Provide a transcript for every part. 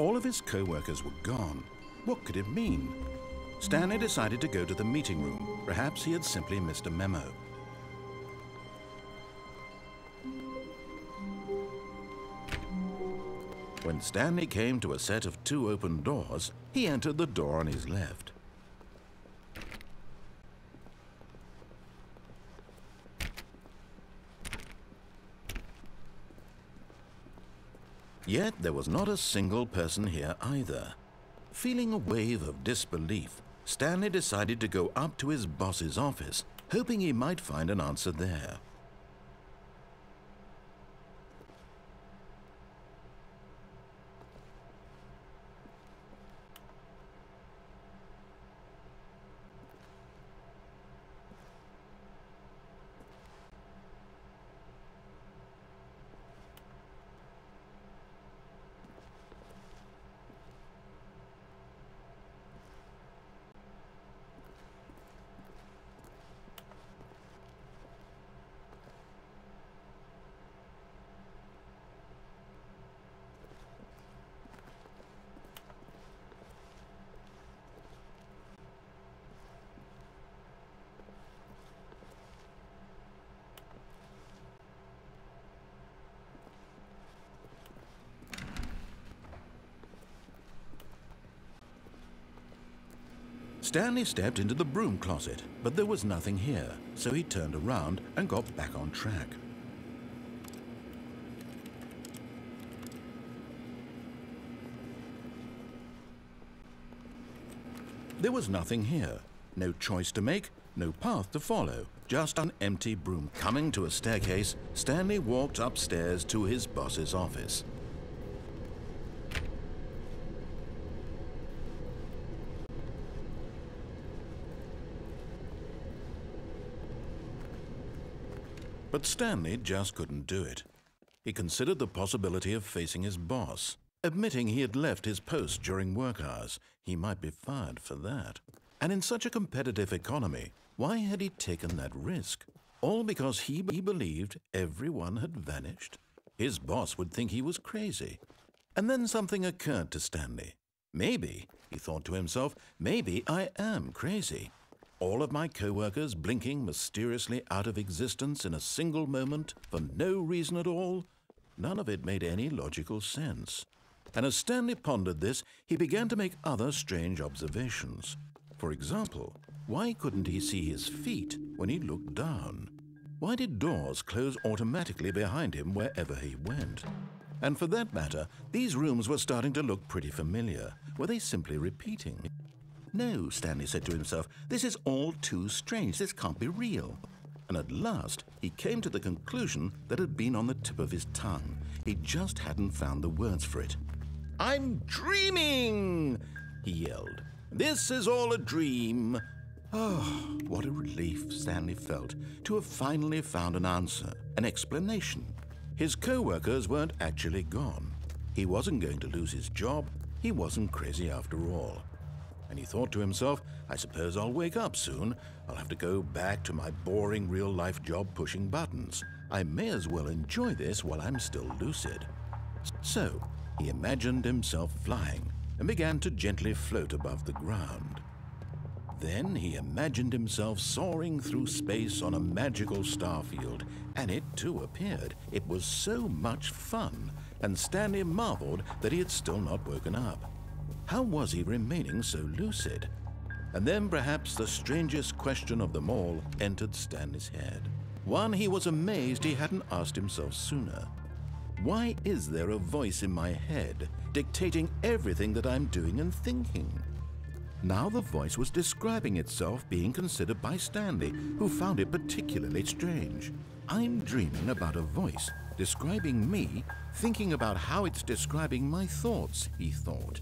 All of his co-workers were gone. What could it mean? Stanley decided to go to the meeting room. Perhaps he had simply missed a memo. When Stanley came to a set of 2 open doors, he entered the door on his left. Yet there was not a single person here either. Feeling a wave of disbelief, Stanley decided to go up to his boss's office, hoping he might find an answer there. Stanley stepped into the broom closet, but there was nothing here, so he turned around and got back on track. There was nothing here. No choice to make, no path to follow, just an empty broom. Coming to a staircase, Stanley walked upstairs to his boss's office. But Stanley just couldn't do it. He considered the possibility of facing his boss. Admitting he had left his post during work hours, he might be fired for that. And in such a competitive economy, why had he taken that risk? All because he believed everyone had vanished? His boss would think he was crazy. And then something occurred to Stanley. Maybe, he thought to himself, maybe I am crazy. All of my co-workers blinking mysteriously out of existence in a single moment for no reason at all? None of it made any logical sense. And as Stanley pondered this, he began to make other strange observations. For example, why couldn't he see his feet when he looked down? Why did doors close automatically behind him wherever he went? And for that matter, these rooms were starting to look pretty familiar. Were they simply repeating? No, Stanley said to himself, this is all too strange. This can't be real. And at last, he came to the conclusion that had been on the tip of his tongue. He just hadn't found the words for it. "I'm dreaming!" he yelled. "This is all a dream." Oh, what a relief Stanley felt to have finally found an answer, an explanation. His co-workers weren't actually gone. He wasn't going to lose his job. He wasn't crazy after all. And he thought to himself, I suppose I'll wake up soon. I'll have to go back to my boring real-life job pushing buttons. I may as well enjoy this while I'm still lucid. So he imagined himself flying and began to gently float above the ground. Then he imagined himself soaring through space on a magical starfield, and it too appeared. It was so much fun, and Stanley marveled that he had still not woken up. How was he remaining so lucid? And then perhaps the strangest question of them all entered Stanley's head. One he was amazed he hadn't asked himself sooner. Why is there a voice in my head dictating everything that I'm doing and thinking? Now the voice was describing itself being considered by Stanley, who found it particularly strange. I'm dreaming about a voice describing me, thinking about how it's describing my thoughts, he thought.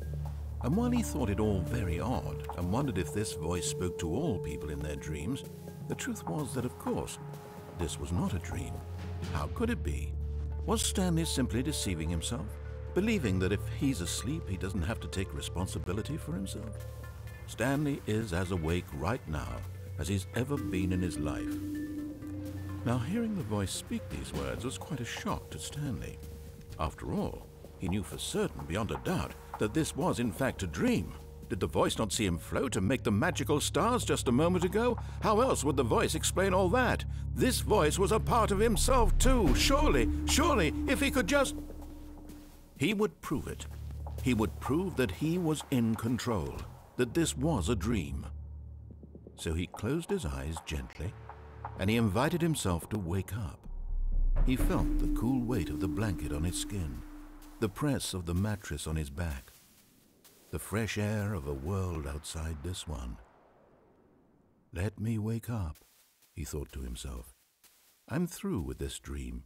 And while he thought it all very odd and wondered if this voice spoke to all people in their dreams, the truth was that, of course, this was not a dream. How could it be? Was Stanley simply deceiving himself, believing that if he's asleep, he doesn't have to take responsibility for himself? Stanley is as awake right now as he's ever been in his life. Now, hearing the voice speak these words was quite a shock to Stanley. After all, he knew for certain, beyond a doubt, that this was in fact a dream. Did the voice not see him float and make the magical stars just a moment ago? How else would the voice explain all that? This voice was a part of himself too. Surely, if he could just... He would prove it. He would prove that he was in control, that this was a dream. So he closed his eyes gently, and he invited himself to wake up. He felt the cool weight of the blanket on his skin, the press of the mattress on his back, the fresh air of a world outside this one. Let me wake up, he thought to himself. I'm through with this dream.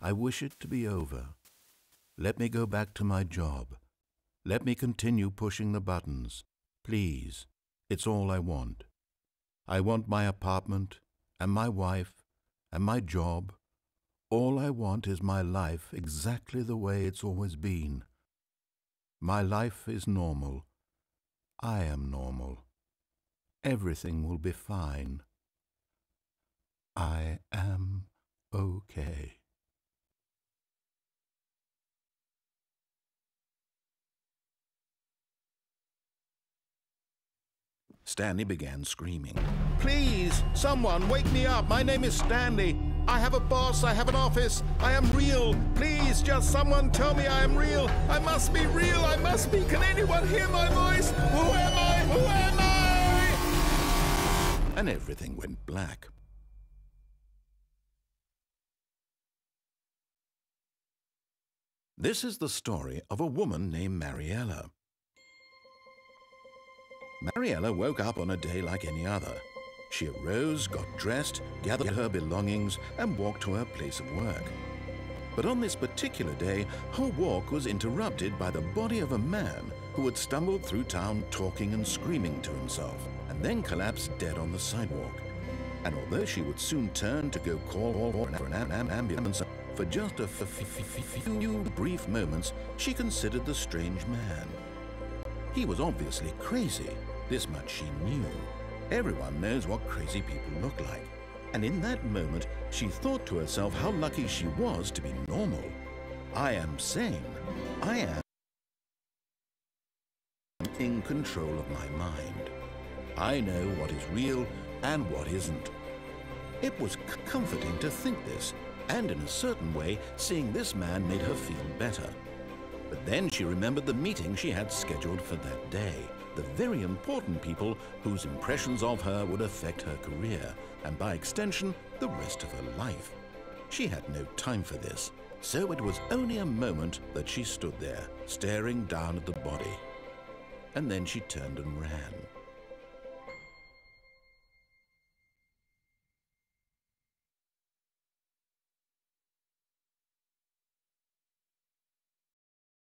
I wish it to be over. Let me go back to my job. Let me continue pushing the buttons. Please, it's all I want. I want my apartment, and my wife, and my job. All I want is my life exactly the way it's always been. My life is normal. I am normal. Everything will be fine. I am okay. Stanley began screaming. Please, someone, wake me up. My name is Stanley. I have a boss. I have an office. I am real. Please, just someone tell me I am real. I must be real. I must be. Can anyone hear my voice? Who am I? Who am I? And everything went black. This is the story of a woman named Mariella. Mariella woke up on a day like any other. She arose, got dressed, gathered her belongings, and walked to her place of work. But on this particular day, her walk was interrupted by the body of a man who had stumbled through town talking and screaming to himself, and then collapsed dead on the sidewalk. And although she would soon turn to go call for an ambulance, for just a few brief moments, she considered the strange man. He was obviously crazy. This much she knew. Everyone knows what crazy people look like. And in that moment, she thought to herself how lucky she was to be normal. I am sane. I am in control of my mind. I know what is real and what isn't. It was comforting to think this, and in a certain way, seeing this man made her feel better. But then she remembered the meeting she had scheduled for that day. The very important people whose impressions of her would affect her career, and by extension, the rest of her life. She had no time for this, so it was only a moment that she stood there, staring down at the body. And then she turned and ran.